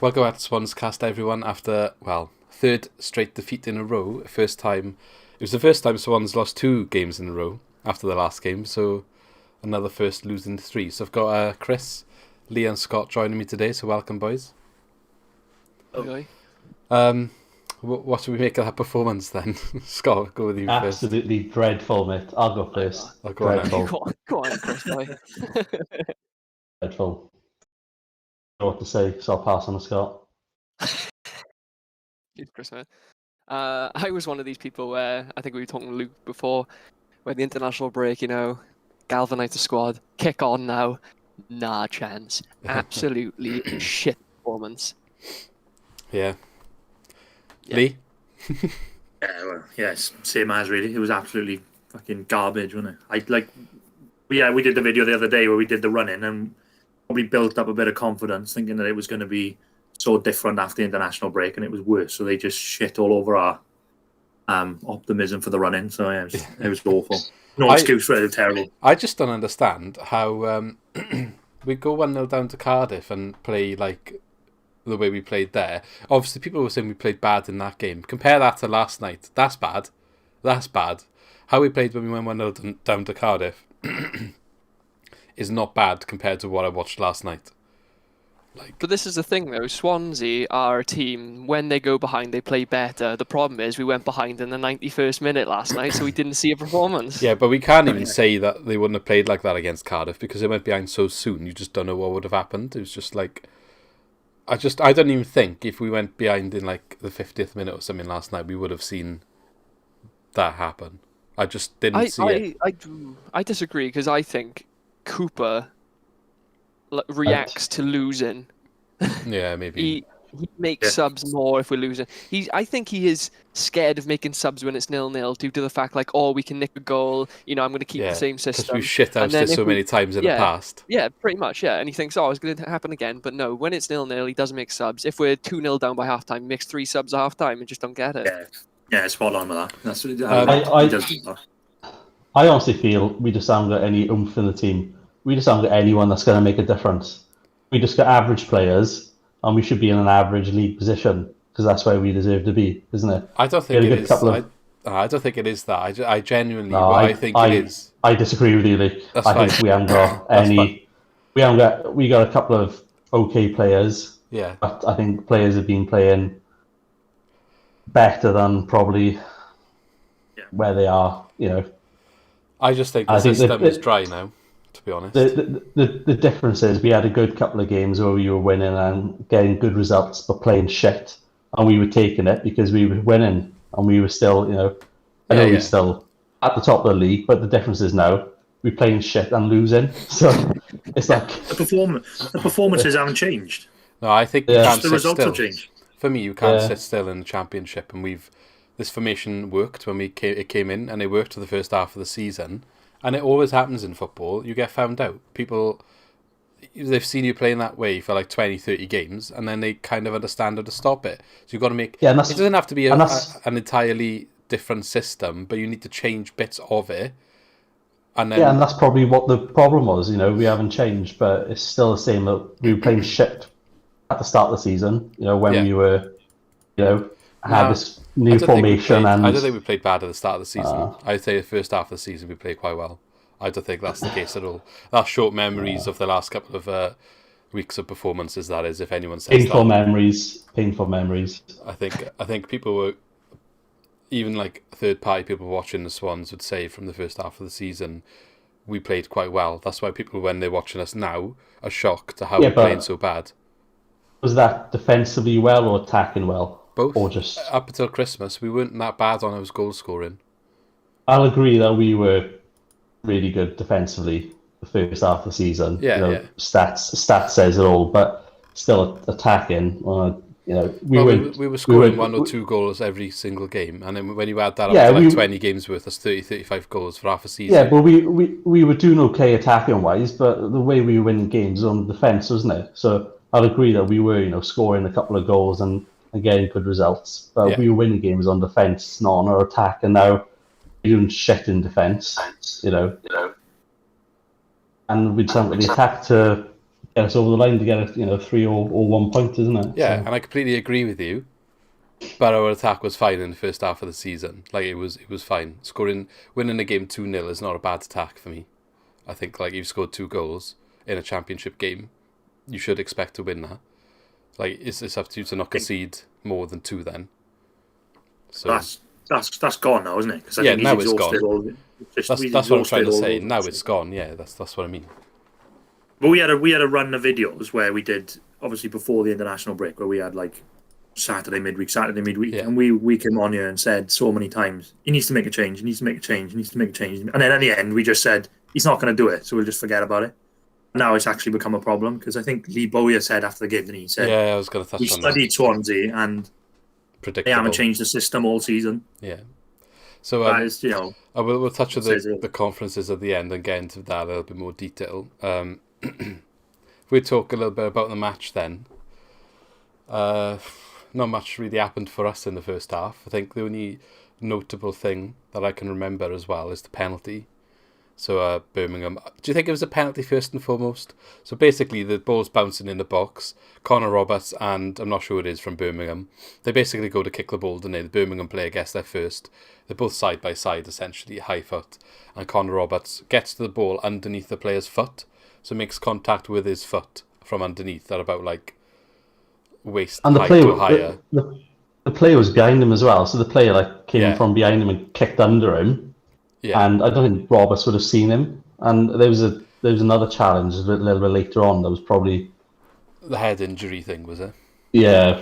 Welcome back to Swans cast, everyone. After, third straight defeat in a row. It was the first time Swans lost 2 games in a row after the last game, so another first losing 3. So I've got Chris, Lee and Scott joining me today, so welcome, boys. Okay. What should we make of that performance then? Scott, go with you first. Absolutely dreadful, mate. I'll go first. I'll go on. Go on, Chris, boy. Dreadful. I don't know what to say, so I'll pass on to Scott. Cheers, Chris, man. I was one of these people where I think we were talking to Luke before, where the international break, galvanise the squad, kick on now, nah chance. Absolutely shit performance. Yeah. Lee? Same as really. It was absolutely fucking garbage, wasn't it? We did the video the other day where we did the running and probably built up a bit of confidence, thinking that it was going to be so different after the international break, and it was worse. So they just shit all over our optimism for the running. So yeah, it was awful. No excuse for it. It was terrible. I just don't understand how we go 1-0 down to Cardiff and play like the way we played there. Obviously, people were saying we played bad in that game. Compare that to last night. That's bad. How we played when we went 1-0 down to Cardiff is not bad compared to what I watched last night. But this is the thing, though. Swansea are a team, when they go behind, they play better. The problem is we went behind in the 91st minute last night, so we didn't see a performance. Yeah, but we can't even say that they wouldn't have played like that against Cardiff because they went behind so soon. You just don't know what would have happened. It was just like... I don't even think if we went behind in like the 50th minute or something last night, we would have seen that happen. I just didn't see it. I disagree because I think Cooper reacts to losing. Yeah, maybe. He makes subs more if we're losing. I think he is scared of making subs when it's 0-0 due to the fact we can nick a goal. I'm going to keep the same system. Because we've shit ousted so many times in the past. Yeah, pretty much, yeah. And he thinks, it's going to happen again. But no, when it's 0-0, he doesn't make subs. If we're 2-0 down by half-time, he makes 3 subs at half-time and just don't get it. Yeah, spot on with that. That's what he does do that. I honestly feel we just haven't got any oomph in the team. We just haven't got anyone that's going to make a difference. We just got average players, and we should be in an average league position because that's where we deserve to be, isn't it? I don't think it is. I don't think it is that. I genuinely, I think it is. I disagree with you, Luke. I think we haven't got any. We got a couple of okay players. Yeah. But I think players have been playing better than probably where they are. I just think the system is dry now. To be honest, the difference is we had a good couple of games where we were winning and getting good results, but playing shit, and we were taking it because we were winning, and we were still, we're still at the top of the league, but the difference is now we're playing shit and losing. So it's like the performances haven't changed. No, I think you can't the results have changed. For me, you can't sit still in the Championship, and this formation worked when it came in, and it worked for the first half of the season. And it always happens in football. You get found out. People, they've seen you playing that way for like 20, 30 games, and then they kind of understand how to stop it. So you've got to make... it doesn't have to be an entirely different system, but you need to change bits of it. And then, and that's probably what the problem was. We haven't changed, but it's still the same. We were playing shit at the start of the season, when we were, had this new formation. I don't think we played bad at the start of the season. I'd say the first half of the season we played quite well. I don't think that's the case at all. That's short memories of the last couple of weeks of performances, that is, if anyone says painful memories. I think people were, even like third-party people watching the Swans would say from the first half of the season, we played quite well. That's why people, when they're watching us now, are shocked to how we're playing so bad. Was that defensively well or attacking well? Both. Or just... Up until Christmas, we weren't that bad on our goal scoring. I'll agree that we were really good defensively the first half of the season. Stats says it all, but still attacking. We were scoring 1 or 2 goals every single game, and then when you add that up to 20 games worth, that's 30, 35 goals for half a season. Yeah, but we were doing okay attacking wise, but the way we were winning games was on the defence, wasn't it? So I'll agree that we were, scoring a couple of goals and getting good results, but we were winning games on defence, not on our attack, and now we're doing shit in defence, and we just haven't really attacked to get us over the line to get a 3 or 1 point, isn't it? Yeah, So, and I completely agree with you. But our attack was fine in the first half of the season. Like it was fine. Winning a game 2-0 is not a bad attack for me. I think like you've scored 2 goals in a championship game, you should expect to win that. Like it's up to you to not concede more than 2 then. So that's gone now, isn't it? Because yeah, now it's gone. That's what I'm trying to say. Now it's gone. Yeah, that's what I mean. But we had a run of videos where we did, obviously before the international break, where we had like Saturday midweek, Yeah. and we came on here and said so many times, he needs to make a change, and then at the end we just said he's not going to do it, so we'll just forget about it. Now it's actually become a problem because I think Lee Bowyer said after the game that he said, yeah, I was going to touch on that. We studied Swansea and they haven't changed the system all season. Yeah. So we'll touch on the conferences at the end and get into that a little bit more detail. We talk a little bit about the match then. Not much really happened for us in the first half. I think the only notable thing that I can remember as well is the penalty. So Birmingham, do you think it was a penalty first and foremost? So basically the ball's bouncing in the box. Connor Roberts and I'm not sure who it is from Birmingham, they basically go to kick the ball, don't they? The Birmingham player gets there first. They're both side by side essentially, high foot. And Connor Roberts gets to the ball underneath the player's foot. So makes contact with his foot from underneath at about like waist and height or higher. The player was behind him as well, so the player like came from behind him and kicked under him. Yeah. And I don't think Roberts would have seen him. And there was another challenge a little bit later on that was probably the head injury thing, was it? Yeah,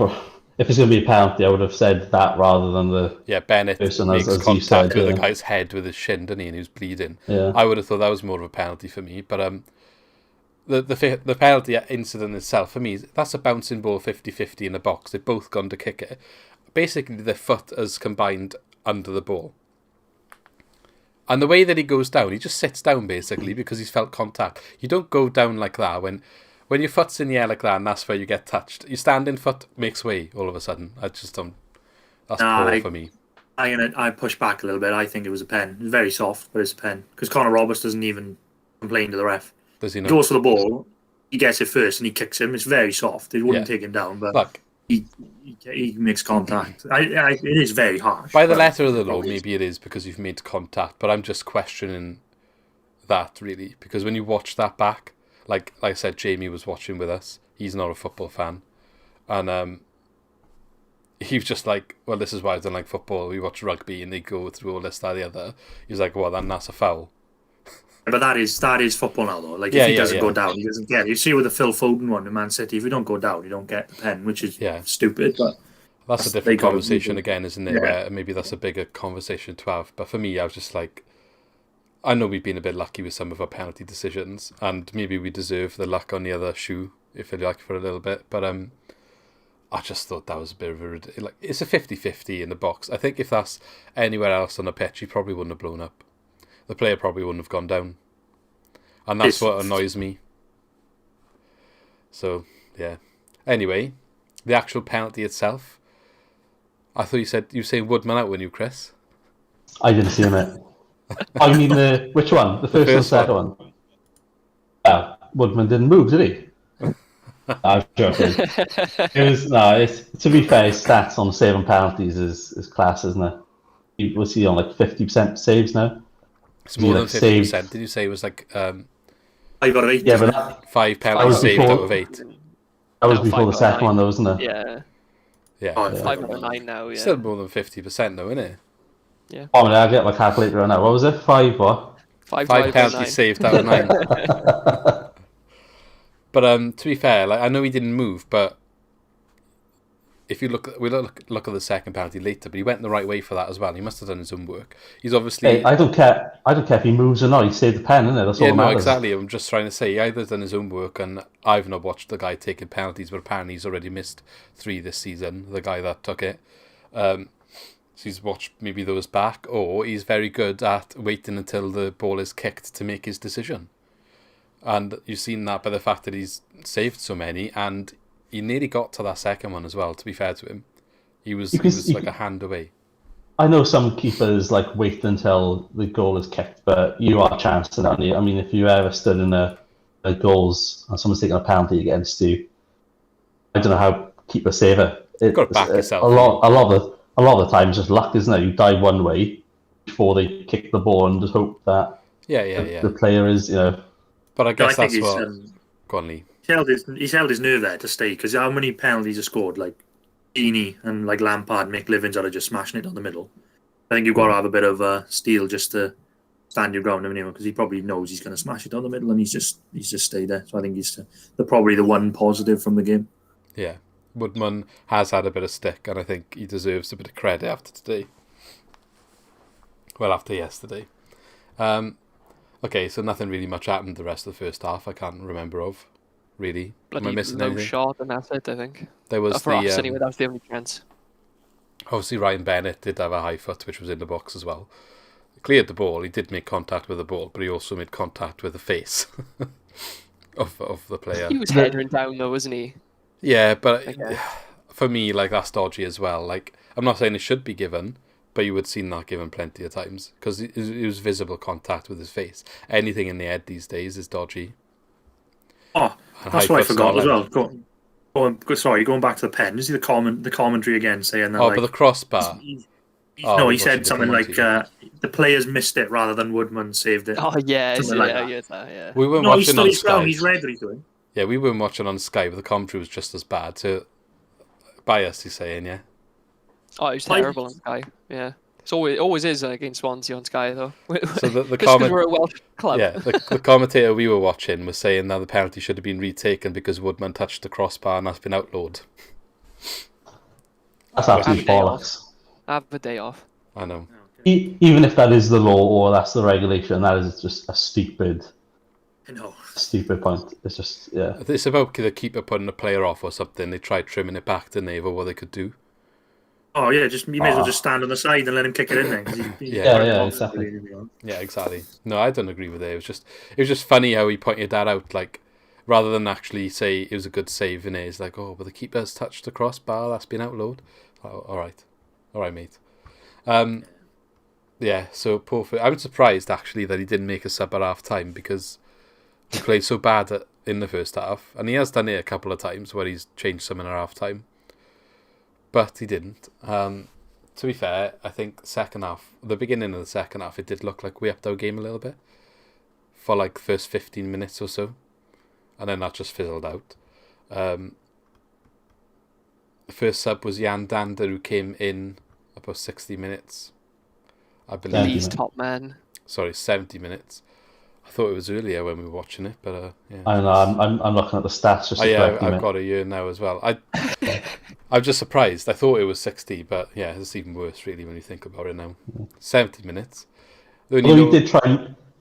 if it's going to be a penalty, I would have said that rather than the Bennett person makes as contact with the guy's head with his shin, didn't he? And he was bleeding. Yeah. I would have thought that was more of a penalty for me, but the penalty incident itself, for me, that's a bouncing ball 50-50 in a box. They've both gone to kick it. Basically, their foot has combined under the ball. And the way that he goes down, he just sits down, basically, because he's felt contact. You don't go down like that when your foot's in the air like that, and that's where you get touched. Your standing foot makes way all of a sudden. I just don't... That's poor for me. I push back a little bit. I think it was a pen. It was very soft, but it's a pen. Because Connor Roberts doesn't even complain to the ref. Does he not? He goes for the ball, he gets it first, and he kicks him. It's very soft. It wouldn't take him down, but look, he makes contact. It is very harsh. By the letter of the law, maybe it is because you've made contact, but I'm just questioning that, really. Because when you watch that back, like I said, Jamie was watching with us. He's not a football fan. And he was just like, well, this is why I don't like football. We watch rugby and they go through all this, that, the other. He was like, well, then that's a foul. But that is football now, though. Like, if he doesn't go down, he doesn't get it. You see with the Phil Foden one in Man City, if you don't go down, you don't get the pen, which is stupid. But that's a different conversation again, isn't it? Yeah. Where maybe that's a bigger conversation to have. But for me, I was just like, I know we've been a bit lucky with some of our penalty decisions, and maybe we deserve the luck on the other shoe, if you like, for a little bit. But I just thought that was a bit of a... Like, it's a 50-50 in the box. I think if that's anywhere else on the pitch, he probably wouldn't have blown up. The player probably wouldn't have gone down. And that's what annoys me. So, yeah. Anyway, the actual penalty itself. I thought you were saying Woodman out, weren't you, Chris? I didn't see him it. I mean, which one? The first or the second one? Yeah, Woodman didn't move, did he? I'm joking. To be fair, his stats on saving penalties is class, isn't it? Was he on like 50% saves now? It's more than 50%. Did you say it was like 5 out of 8? Yeah, but 5 penalties saved out of 8. That was before the second one, though, wasn't it? Yeah. 5 out of 9 now. Yeah. Still more than 50%, though, isn't it? Yeah. Oh, I'll get my calculator right now. What was it? 5 what? 5 penalties saved out of 9. But to be fair, like I know he didn't move, but if you look at the second penalty later, but he went the right way for that as well. He must have done his own work. He's obviously... Hey, I don't care if he moves or not. He saved the pen, isn't it? That's all that matters. Exactly. I'm just trying to say he either done his own work, and I've not watched the guy taking penalties, but apparently he's already missed 3 this season, the guy that took it. So he's watched maybe those back, or he's very good at waiting until the ball is kicked to make his decision. And you've seen that by the fact that he's saved so many, and he nearly got to that second one as well, to be fair to him. He was like a hand away. I know some keepers like wait until the goal is kicked, but you are chancing, aren't you? I mean, if you ever stood in a goals and someone's taking a penalty against you, I don't know how keeper save it. You've got to back yourself. A lot of the time, it's just luck, isn't it? You dive one way before they kick the ball and just hope that the player is, But I guess that's he's, what. Go on, Lee. He's held his nerve there to stay, because how many penalties are scored? Like Gini and like Lampard make livings out of just smashing it down the middle. I think you've got to have a bit of steel just to stand your ground, because he probably knows he's going to smash it down the middle, and he's just stayed there. So I think he's probably the one positive from the game. Yeah, Woodman has had a bit of stick, and I think he deserves a bit of credit after today. Well, after yesterday. Okay, so nothing really much happened the rest of the first half. I can't remember of, really. Bloody Am I missing low anything? shot, and that's it, I think. There was For us, anyway, that was the only chance. Obviously, Ryan Bennett did have a high foot, which was in the box as well. He cleared the ball. He did make contact with the ball, but he also made contact with the face of the player. He was headering down, though, wasn't he? Yeah, but for me, that's dodgy as well. I'm not saying it should be given, but you would have seen that given plenty of times, because it was visible contact with his face. Anything in the head these days is dodgy. Oh, that's what I forgot as well. Going back to the pen. Is he the commentary again saying that? But the crossbar. He said something like the players missed it rather than Woodman saved it. Oh yeah, yeah. We weren't watching on Sky. He's read what he's doing. Yeah, we weren't watching on Sky, but the commentary was just as bad. So, biased, he's saying, yeah. Oh, he's terrible on Sky. Yeah, it always is against Swansea on Sky though. So the because we're a Welsh club. Yeah, the commentator we were watching was saying that the penalty should have been retaken because Woodman touched the crossbar and that's been outlawed. That's absolutely bollocks. Have a day off. I know. Even if that is the law or that's the regulation, that is just a stupid point. It's just, yeah. It's about the keeper putting a player off or something. They tried trimming it back, didn't they, over what they could do. Oh, yeah, you may as well just stand on the side and let him kick it in there. Exactly. Yeah, exactly. No, I don't agree with it. It was just funny how he pointed that out, rather than actually say it was a good save in it. It's like, but the keeper's touched the crossbar, that's been outlawed. All right, mate. Yeah, so I'm surprised actually that he didn't make a sub at half time, because he played so bad in the first half, and he has done it a couple of times where he's changed something at half time, but he didn't. To be fair, I think the beginning of the second half, it did look like we upped our game a little bit for the first 15 minutes or so, and then that just fizzled out. The first sub was Jan Dander, who came in about 60 minutes, I believe. Lee's top man. Sorry, 70 minutes. I thought it was earlier when we were watching it, but yeah. I know. I'm looking at the stats. Just I've got a year now as well. I'm just surprised. I thought it was 60, but yeah, it's even worse really when you think about it now. 70 minutes. Although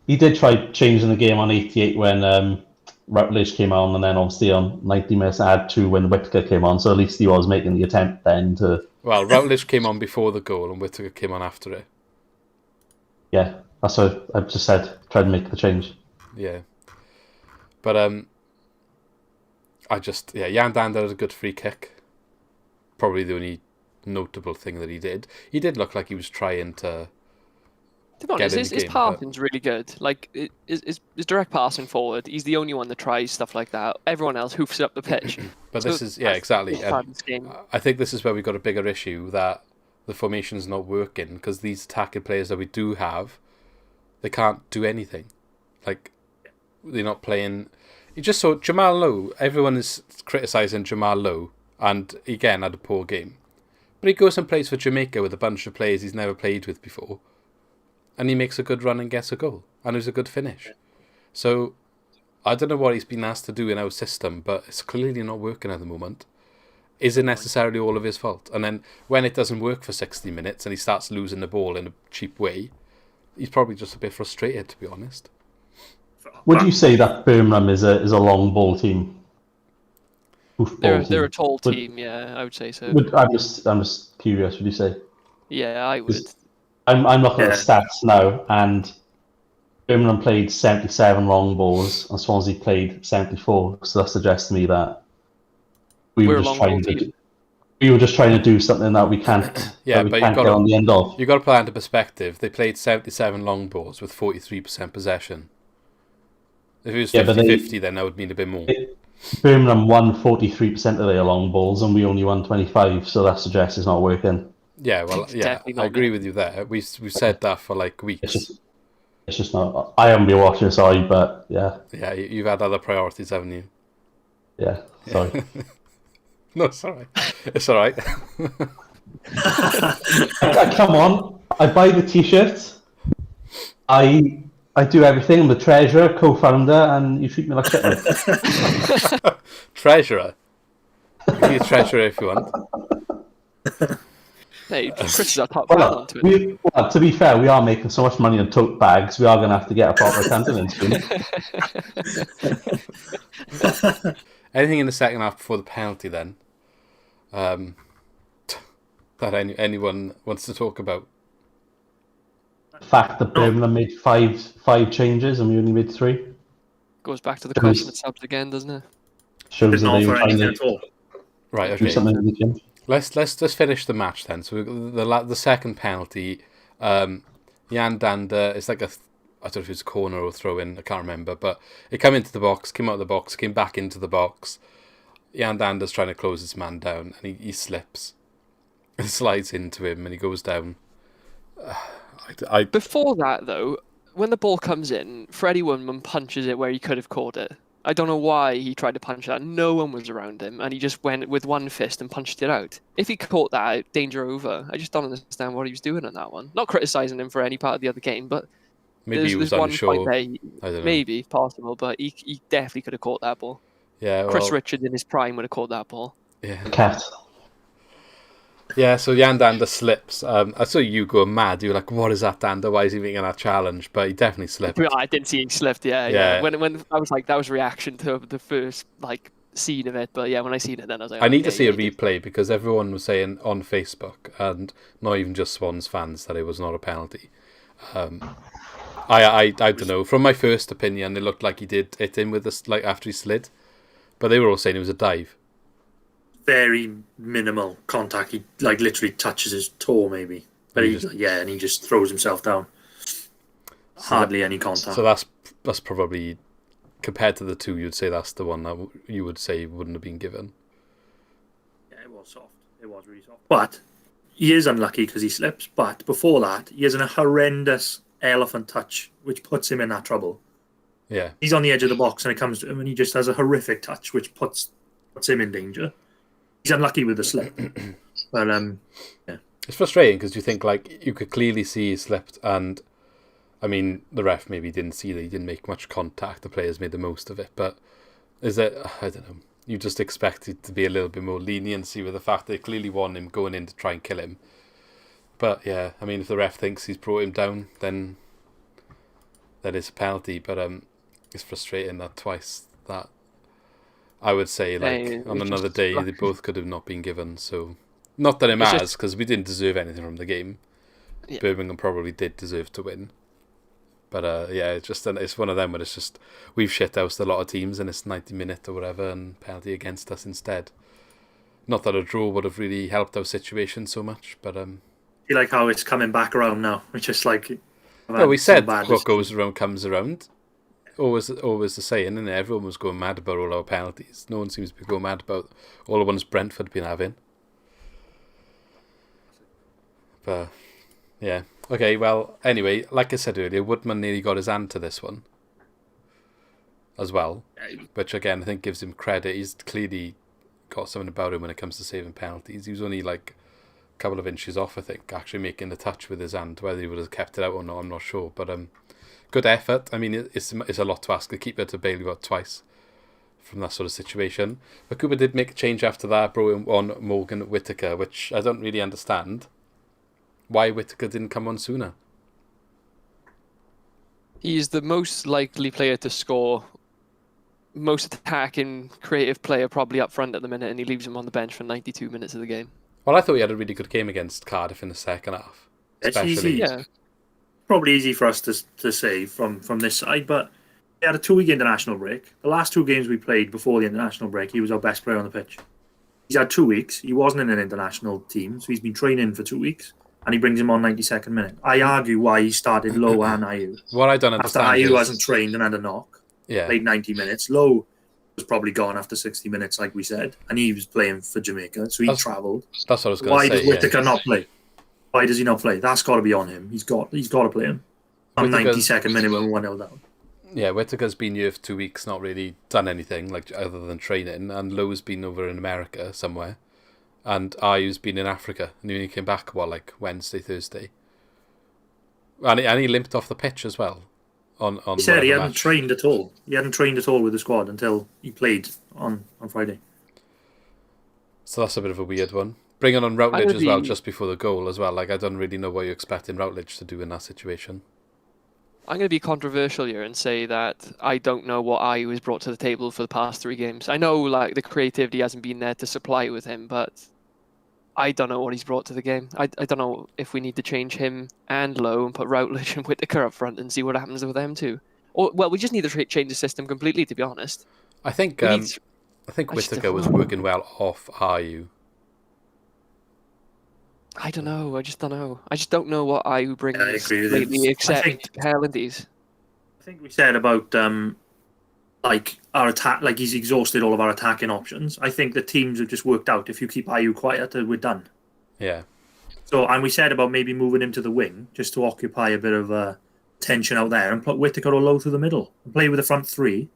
he did try changing the game on 88 when Routledge came on, and then obviously on 90 minutes add 2 when Whittaker came on. So at least he was making the attempt then to. Well, Routledge came on before the goal, and Whittaker came on after it. Yeah, that's what I just said. Try to make the change. Yeah, but Jan Dander had a good free kick. Probably the only notable thing that he did. He did look like he was trying to. To be honest, his passing's really good. His direct passing forward, he's the only one that tries stuff like that. Everyone else hoofs up the pitch. But this is exactly. I think this is where we've got a bigger issue, that the formation's not working, because these attacking players that we do have, they can't do anything. They're not playing. You just saw Jamal Lowe. Everyone is criticising Jamal Lowe, and again had a poor game. But he goes and plays for Jamaica with a bunch of players he's never played with before, and he makes a good run and gets a goal, and it was a good finish. So I don't know what he's been asked to do in our system, but it's clearly not working at the moment. Is it necessarily all of his fault? And then when it doesn't work for 60 minutes and he starts losing the ball in a cheap way, he's probably just a bit frustrated, to be honest. Would you say that Birmingham is a long ball team? They're a tall team, yeah, I would say so. I'm just curious. Would you say? Yeah, I would. I'm looking at the stats now, and Birmingham played 77 long balls, and Swansea played 74. So that suggests to me that we were just trying to do something that we can't. Yeah, but you've got on the end of. You've got to put that into perspective. They played 77 long balls with 43% possession. If it was Yeah, but 50-50, then that would mean a bit more. Birmingham won 43% of their long balls, and we only won 25. So that suggests it's not working. Yeah, well, yeah, Definitely I not agree me. with you there. We've said that for like It's weeks. just not. I haven't been watching, sorry, but yeah, Yeah, you've had other priorities, haven't you? yeah. Sorry. No, it's all right. It's all right. Come on, I buy the t-shirts. I do everything. I'm the treasurer, co-founder, and you treat me like shit. Mate. Treasurer. You can be a treasurer if you want. Hey, Chris is our top fan on Twitter. Well, to be fair, we are making so much money on tote bags. We are going to have to get a proper accountant in soon. Anything in the second half before the penalty then? That anyone wants to talk about? The fact that Birmingham made five changes and we only made 3 Goes back to the question of subs again, doesn't it? shows It's that not they for were trying anything to at all. Right. do Okay. something in the gym. Let's just finish the match then. So the second penalty, Jan Dander. It's like I don't know if it's a corner or throw in. I can't remember, but it came into the box, came out of the box, came back into the box. Jan Dander's trying to close his man down, and he slips, and slides into him, and he goes down. Before that, though, when the ball comes in, Freddie Woodman punches it where he could have caught it. I don't know why he tried to punch that. No one was around him, and he just went with one fist and punched it out. If he caught that, danger over. I just don't understand what he was doing on that one. Not criticising him for any part of the other game, but Maybe he was there's one unsure. point there, I don't know. maybe possible, but he definitely could have caught that ball. Yeah, well, Chris Richards in his prime would have caught that ball. Yeah. Cat. Yeah, so Jan Dander slips. I saw you go mad. You were like, "What is that, Dander? Why is he making that challenge?" But he definitely slipped. I didn't see he slipped. Yeah. When I was like, that was reaction to the first scene of it. But yeah, when I seen it, then I was like, I need to okay, see a yeah, replay because everyone was saying on Facebook, and not even just Swans fans, that it was not a penalty. I don't know. From my first opinion, it looked like he did hit him with this after he slid, but they were all saying it was a dive. Very minimal contact. He literally touches his toe, maybe. But and he just throws himself down. Hardly any contact. So that's probably, compared to the two, you'd say that's the one that you would say wouldn't have been given. Yeah, it was soft. It was really soft. But he is unlucky because he slips. But before that, he has a horrendous elephant touch, which puts him in that trouble. Yeah. He's on the edge of the box, and it comes to him, and he just has a horrific touch, which puts him in danger. He's unlucky with the slip. But yeah. It's frustrating because you think you could clearly see he slipped, and I mean the ref maybe didn't see that he didn't make much contact. The players made the most of it, but is it? I don't know. You just expect it to be a little bit more leniency with the fact they clearly want him going in to try and kill him. But yeah, I mean if the ref thinks he's brought him down, then it's a penalty. But it's frustrating that twice that. I would say, on another day, they both could have not been given. So, not that it matters, because we didn't deserve anything from the game. Yeah. Birmingham probably did deserve to win. But, it's one of them where it's just, we've shithoused a lot of teams, and it's 90 minutes or whatever, and penalty against us instead. Not that a draw would have really helped our situation so much, but... I feel like how it's coming back around now. It's just like... Well, we said what goes around comes around. Always the saying, and everyone was going mad about all our penalties. No one seems to be going mad about all the ones Brentford been having. But yeah, okay. Well, anyway, like I said earlier, Woodman nearly got his hand to this one as well, which again I think gives him credit. He's clearly got something about him when it comes to saving penalties. He was only a couple of inches off, I think, actually making the touch with his hand. Whether he would have kept it out or not, I'm not sure, but good effort. I mean, it's a lot to ask the keeper to bail you out twice from that sort of situation. But Cooper did make a change after that, brought on Morgan Whittaker, which I don't really understand. Why Whittaker didn't come on sooner? He's the most likely player to score, most attacking, creative player probably up front at the minute, and he leaves him on the bench for 92 minutes of the game. Well, I thought he had a really good game against Cardiff in the second half. Especially. Yeah. Probably easy for us to say from this side, but he had a 2-week international break. The last 2 games we played before the international break, he was our best player on the pitch. He's had 2 weeks. He wasn't in an international team, so he's been training for 2 weeks, and he brings him on 92nd minute. I argue why he started low and Ayew. What I don't understand after Ayew hasn't trained and had a knock. Yeah. Played 90 minutes. Lowe was probably gone after 60 minutes, like we said, and he was playing for Jamaica, so he travelled. That's what I was going to Why say. does Whittaker not play? Why does he not play? That's got to be on him. He's got to play him. On 92nd minute when we're 1-0 down. Yeah, Whittaker's been here for 2 weeks, not really done anything like other than training, and Lowe's been over in America somewhere, and Ayu's been in Africa, and he only came back Wednesday, Thursday, and he limped off the pitch as well. He said he hadn't trained at all. He hadn't trained at all with the squad until he played on Friday. So that's a bit of a weird one. Bringing on Routledge as well just before the goal as well. Like, I don't really know what you're expecting Routledge to do in that situation. I'm going to be controversial here and say that I don't know what Ayew has brought to the table for the past 3 games. I know like the creativity hasn't been there to supply with him, but I don't know what he's brought to the game. I don't know if we need to change him and Lowe and put Routledge and Whittaker up front and see what happens with them too. Or well, we just need to change the system completely, to be honest. I think Whittaker was working well off Ayew. I don't know. I just don't know. I just don't know what Ayew brings lately, except penalties. I think we said about like our attack, like he's exhausted all of our attacking options. I think the teams have just worked out. If you keep Ayew quiet, we're done. Yeah. So, and we said about maybe moving him to the wing just to occupy a bit of tension out there and put Whittaker or Lowe through the middle and play with the front three.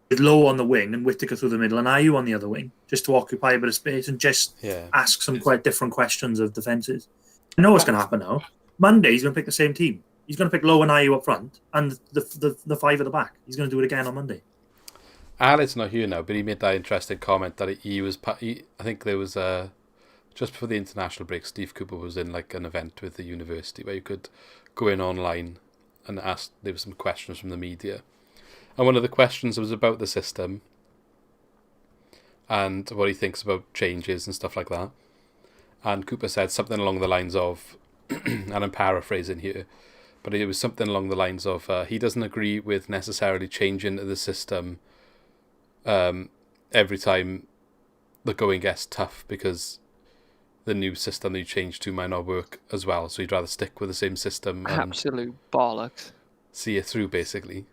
With Lowe on the wing and Whittaker through the middle and Ayew on the other wing, just to occupy a bit of space and just ask some quite different questions of defences. I know what's going to happen now. Monday, he's going to pick the same team. He's going to pick Lowe and Ayew up front and the 5 at the back. He's going to do it again on Monday. Alet's not here now, but he made that interesting comment that I think there was just before the international break, Steve Cooper was in like an event with the university where you could go in online and ask. There were some questions from the media. And one of the questions was about the system and what he thinks about changes and stuff like that. And Cooper said something along the lines of, and I'm paraphrasing here, but it was something along the lines of, he doesn't agree with necessarily changing the system every time the going gets tough because the new system that you change to might not work as well. So he'd rather stick with the same system. And absolute bollocks. See it through, basically.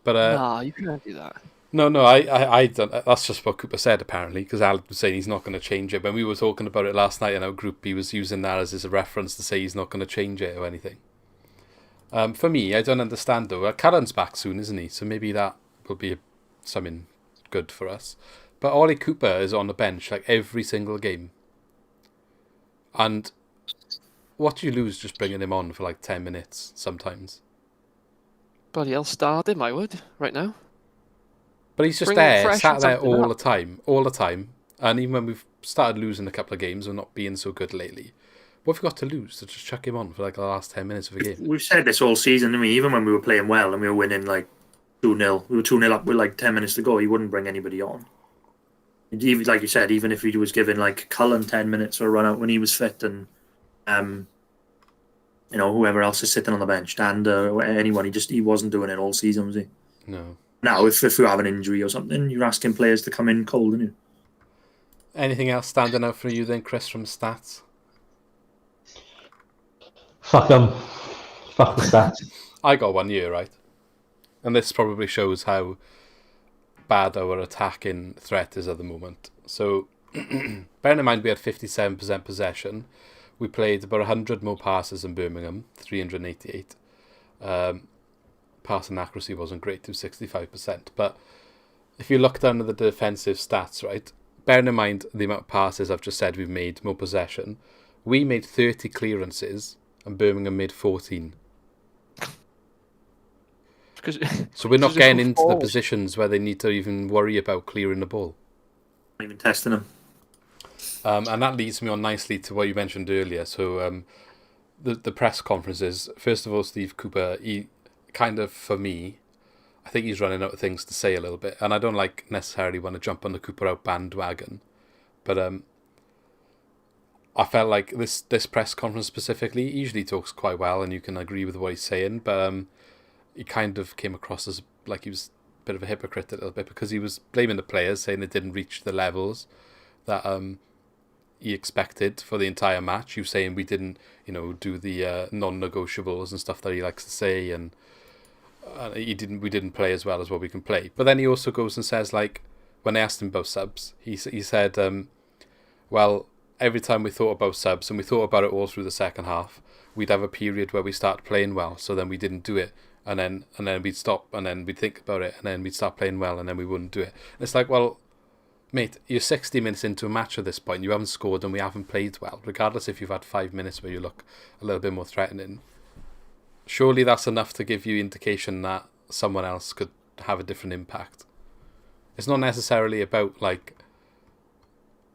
But no, you can't do that. No, I don't. That's just what Cooper said apparently, because Alec was saying he's not going to change it. When we were talking about it last night in our group, he was using that as his reference to say he's not going to change it or anything. For me, I don't understand though. Curran's back soon, isn't he? So maybe that will be something good for us. But Ollie Cooper is on the bench like every single game, and what do you lose just bringing him on for like 10 minutes sometimes? Bloody hell, start him, I would, right now. But he's just there, sat there all the time. And even when we've started losing a couple of games and not being so good lately, what have we got to lose? To just chuck him on for like the last 10 minutes of a game? We've said this all season. I mean, even when we were playing well and we were winning like 2-0, we were 2-0 up with like 10 minutes to go, he wouldn't bring anybody on. Even, like you said, even if he was given like Cullen 10 minutes for a run out when he was fit and whoever else is sitting on the bench, and anyone, he wasn't doing it all season, was he? No. Now, if you have an injury or something, you're asking players to come in cold, aren't you? Anything else standing out for you then, Chris, from stats? Fuck them. Fuck the stats. I got 1 year, right? And this probably shows how bad our attacking threat is at the moment. So, bearing in mind we had 57% possession, we played about 100 more passes in Birmingham, 388. Passing accuracy wasn't great, to 65%. But if you look down at the defensive stats, right, bearing in mind the amount of passes I've just said we've made, more possession, we made 30 clearances and Birmingham made 14. So we're not getting into the positions where they need to even worry about clearing the ball. Not even testing them. And that leads me on nicely to what you mentioned earlier. So the press conferences, first of all, Steve Cooper, he kind of, for me, I think he's running out of things to say a little bit. And I don't necessarily want to jump on the Cooper out bandwagon. But I felt like this press conference specifically, he usually talks quite well and you can agree with what he's saying. But he kind of came across as like he was a bit of a hypocrite a little bit because he was blaming the players, saying it didn't reach the levels that he expected for the entire match. He was saying we didn't, do the non-negotiables and stuff that he likes to say, and We didn't play as well as what we can play. But then he also goes and says, like, when I asked him about subs, he said, well, every time we thought about subs, and we thought about it all through the second half, we'd have a period where we start playing well, so then we didn't do it, and then we'd stop, and then we'd think about it, and then we'd start playing well, and then we wouldn't do it. And it's like, well, mate, you're 60 minutes into a match at this point, you haven't scored and we haven't played well, regardless if you've had 5 minutes where you look a little bit more threatening. Surely that's enough to give you indication that someone else could have a different impact. It's not necessarily about, like,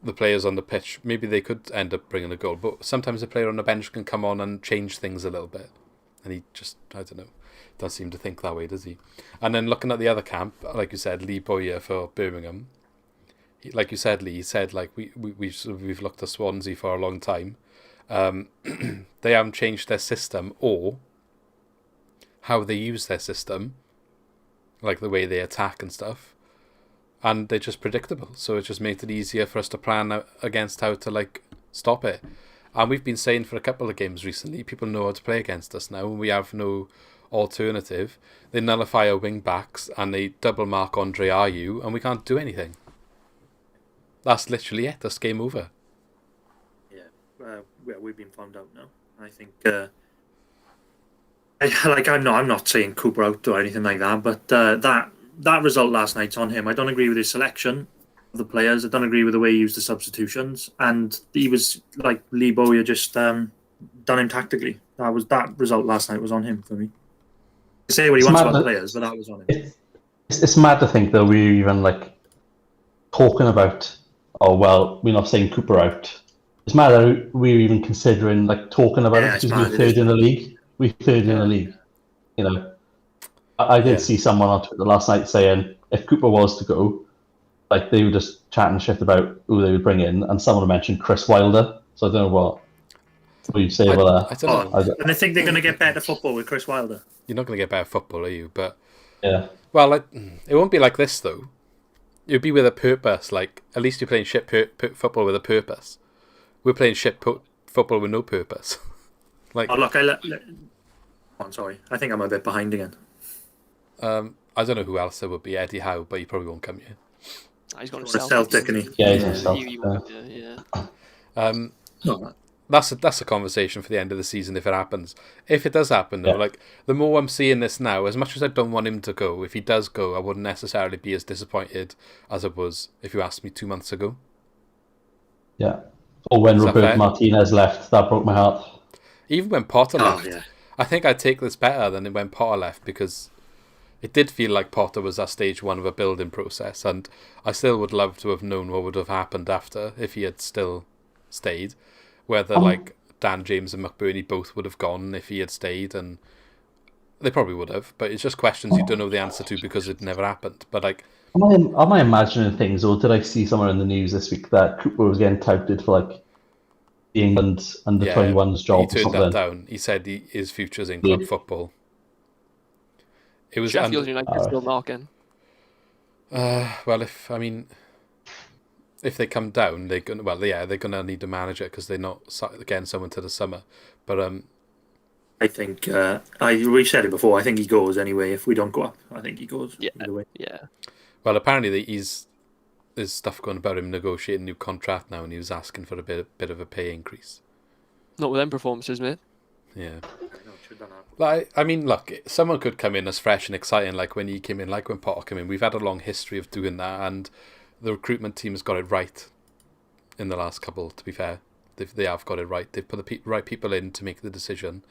the players on the pitch. Maybe they could end up bringing a goal, but sometimes a player on the bench can come on and change things a little bit. And he just, I don't know, doesn't seem to think that way, does he? And then looking at the other camp, like you said, Lee Bowyer for Birmingham. Like you said, Lee, he said, like, we've looked at Swansea for a long time. They haven't changed their system or how they use their system, like the way they attack and stuff, and they're just predictable, so it just made it easier for us to plan against how to, like, stop it. And we've been saying for a couple of games recently, people know how to play against us now, and we have no alternative. They nullify our wing backs and they double mark Andre Ayew, and we can't do anything. That's literally it. That's game over. Yeah, we've been found out now. I think I'm not saying Cooper out or anything like that, but that result last night's on him. I don't agree with his selection of the players. I don't agree with the way he used the substitutions, and he was like Lee Bowyer just done him tactically. That result last night was on him for me. I say what he wants about players, but that was on him. It's mad to think that we're even, like, talking about, oh well, we're not saying Cooper out. It's mad that we're even considering, like, talking about it because we're third in the league. We're third in the league. You know, I did see someone on Twitter last night saying if Cooper was to go, like, they were just chatting shit about who they would bring in, and someone mentioned Chris Wilder. So I don't know what you'd say about that. I don't know. And I think they're going to get better football with Chris Wilder. You're not going to get better football, are you? But yeah. Well, it won't be like this though. It'd be with a purpose. Like, at least you're playing shit football with a purpose. We're playing shit football with no purpose. Like, oh look, I'm sorry. I think I'm a bit behind again. I don't know who else there would be. Eddie Howe, but he probably won't come here. He's going to Celtic, isn't he? Yeah, he's going to Celtic. That's a conversation for the end of the season if it happens. If it does happen, though, like, the more I'm seeing this now, as much as I don't want him to go, if he does go, I wouldn't necessarily be as disappointed as I was if you asked me 2 months ago. Yeah. Or when Roberto Martinez left, that broke my heart. Even when Potter left, yeah. I think I'd take this better than when Potter left, because it did feel like Potter was at stage one of a building process, and I still would love to have known what would have happened after if he had still stayed. Whether, like, Dan James and McBurney both would have gone if he had stayed, and they probably would have, but it's just questions you don't know the answer to because it never happened. But, like, am I imagining things, or did I see somewhere in the news this week that Cooper was getting touted for, like, the England under-21s job? He turned that down. He said his future's in club football. It was Sheffield United still knocking. Well, if they come down, they're gonna need a manager because they're not getting someone to the summer. But I think we said it before. I think he goes anyway. If we don't go up, I think he goes. Yeah, either way. yeah. Well, apparently there's stuff going about him negotiating a new contract now, and he was asking for a bit of a pay increase. Not with them performances, mate. Yeah. Like, I mean, look, someone could come in as fresh and exciting, like when he came in, like when Potter came in. We've had a long history of doing that, and the recruitment team has got it right in the last couple, to be fair. They have got it right. They've put the right people in to make the decision.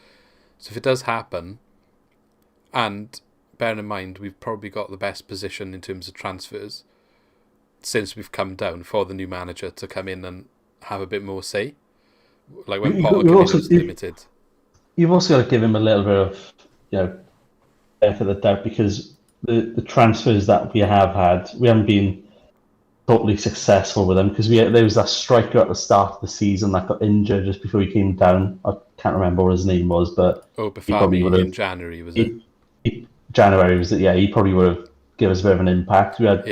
So if it does happen, and bearing in mind we've probably got the best position in terms of transfers since we've come down for the new manager to come in and have a bit more say. Like when Potter came in, it was limited. You've also got to give him a little bit of, benefit of the doubt, because the transfers that we have had, we haven't been totally successful with them, because there was that striker at the start of the season that got injured just before he came down. I can't remember what his name was, but Bafami in January, was it? January was it? Yeah, he probably would have given us a bit of an impact. We had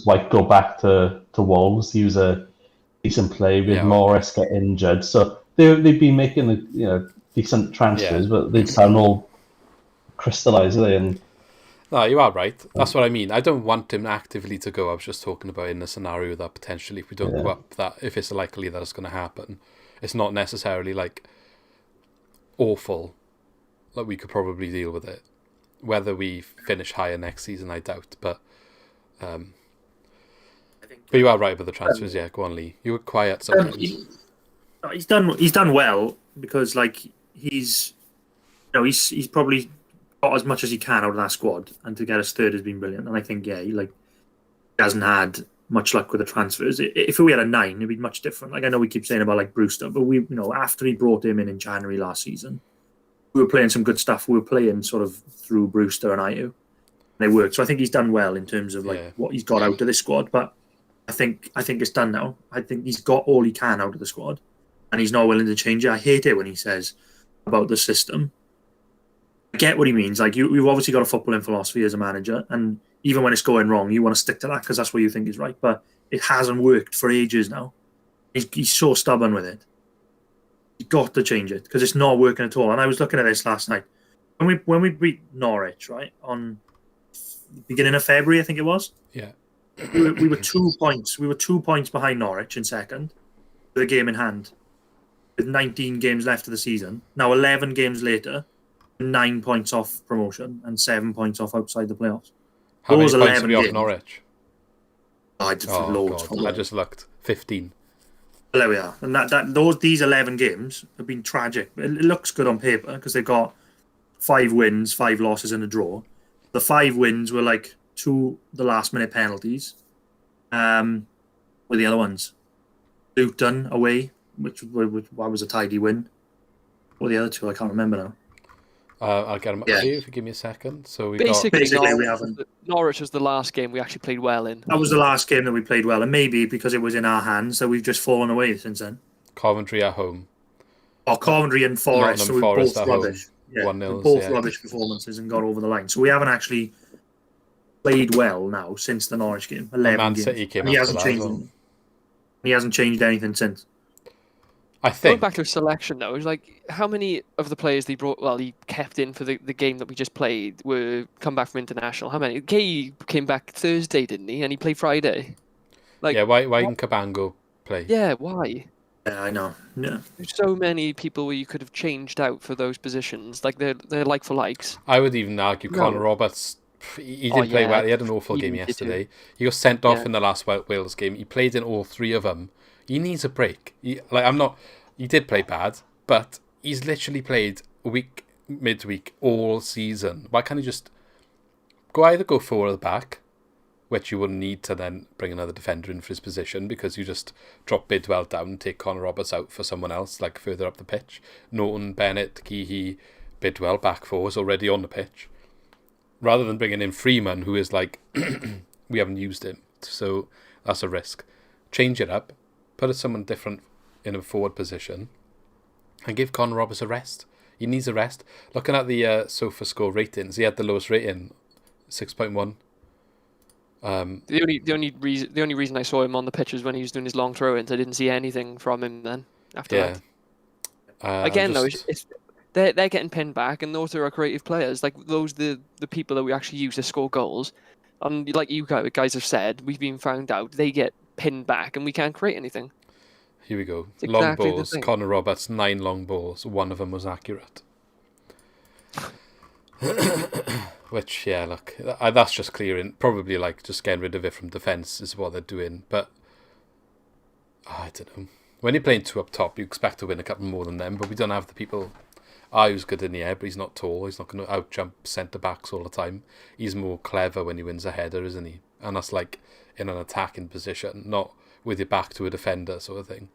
White go back to Wolves. He was a decent play. We had Morris get injured, so they've been making decent transfers, but they've sound all crystallise, are they? And No, you are right. That's what I mean. I don't want him actively to go. I was just talking about in a scenario that potentially, if we don't go up, that if it's likely that it's going to happen, it's not necessarily like awful. Like we could probably deal with it. Whether we finish higher next season, I doubt. But you are right about the transfers. Yeah, go on, Lee. You were quiet sometimes. He's done well because like he's probably got as much as he can out of that squad, and to get us third has been brilliant. And I think he hasn't had much luck with the transfers. If we had a 9, it'd be much different. Like I know we keep saying about like Brewster, but after he brought him in January last season, we were playing some good stuff. We were playing sort of through Brewster and Ayew. They worked. So I think he's done well in terms of what he's got out of this squad. But I think it's done now. I think he's got all he can out of the squad, and he's not willing to change it. I hate it when he says about the system. I get what he means. Like you've obviously got a footballing philosophy as a manager, and even when it's going wrong, you want to stick to that because that's what you think is right. But it hasn't worked for ages now. He's so stubborn with it. You've got to change it because it's not working at all. And I was looking at this last night when we beat Norwich, right, on the beginning of February, I think it was. Yeah, we were 2 points. We were 2 points behind Norwich in second, with a game in hand, with 19 games left of the season. Now 11 games later, 9 points off promotion and 7 points off outside the playoffs. How Those many points are 11 we off games. Norwich? I did loads. God. I just looked. 15. There we are. And these 11 games have been tragic. It looks good on paper because they've got 5 wins, 5 losses, and a draw. The 5 wins were like 2 the last minute penalties. Were the other ones? Luton away, which was a tidy win. Or the other 2, I can't remember now. I'll get them up to you if you give me a second. So Basically, Norwich was the last game we actually played well in. That was the last game that we played well, and maybe because it was in our hands, that we've just fallen away since then. Coventry at home. Or Coventry and Forest, so we both at rubbish. Home. 1-0, both rubbish performances and got over the line. So we haven't actually played well now since the Norwich game. 11 Man games. City came and he after hasn't that changed. as well. He hasn't changed anything since. I think. Going back to his selection, though, it's like how many of the players he kept in for the game that we just played were come back from international? How many? Kay came back Thursday, didn't he? And he played Friday. Like, why didn't Cabango play? Yeah, why? Yeah, I know. Yeah. There's so many people where you could have changed out for those positions. Like they're like for likes. I would even argue Connor Roberts. He didn't play well. He had an awful game yesterday. He got sent off in the last Wales game. He played in all 3 of them. He needs a break. He did play bad, but he's literally played midweek all season. Why can't he just either go forward or the back, which you wouldn't need to then bring another defender in for his position because you just drop Bidwell down and take Connor Roberts out for someone else, like further up the pitch. Norton, Bennett, Keehee, Bidwell, back 4 is already on the pitch. Rather than bringing in Freeman, who is like, we haven't used him, so that's a risk. Change it up, put someone different in a forward position, and give Connor Roberts a rest. He needs a rest. Looking at the Sofa Score ratings, he had the lowest rating, 6.1. The only reason I saw him on the pitch was when he was doing his long throw-ins. I didn't see anything from him then. After that, again though, they're getting pinned back, and those are our creative players. Like those, the people that we actually use to score goals. And like you guys have said, we've been found out they get pinned back, and we can't create anything. Here we go. It's Long exactly the balls. thing. Connor Roberts, 9 long balls. 1 of them was accurate. Which, look, that's just clearing. Probably like just getting rid of it from defence is what they're doing. But I don't know. When you're playing 2 up top, you expect to win a couple more than them. But we don't have the people. Ayew's good in the air, but he's not tall. He's not going to out-jump centre-backs all the time. He's more clever when he wins a header, isn't he? And that's like in an attacking position, not with your back to a defender sort of thing.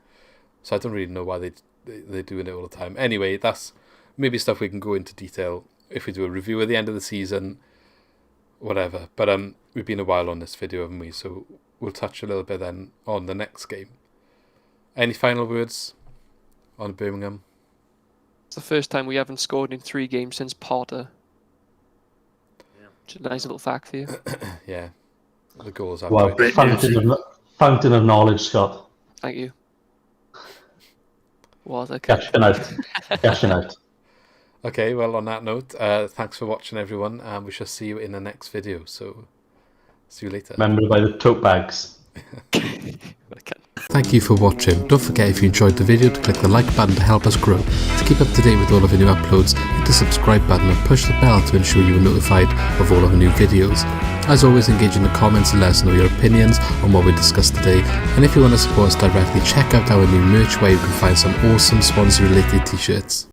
So I don't really know why they're doing it all the time. Anyway, that's maybe stuff we can go into detail if we do a review at the end of the season, whatever. But we've been a while on this video, haven't we? So we'll touch a little bit then on the next game. Any final words on Birmingham? It's the first time we haven't scored in 3 games since Potter. Just a nice little fact for you. Yeah, the goals are well, fountain of knowledge, Scott. Thank you. What a Cashing out. Okay, well, on that note, thanks for watching, everyone, and we shall see you in the next video. So, see you later. Remember to buy the tote bags. Thank you for watching. Don't forget, if you enjoyed the video, to click the like button to help us grow. To keep up to date with all of our new uploads, hit the subscribe button and push the bell to ensure you are notified of all of our new videos. As always, engage in the comments and let us know your opinions on what we discussed today. And if you want to support us directly, check out our new merch where you can find some awesome Swansea related t-shirts.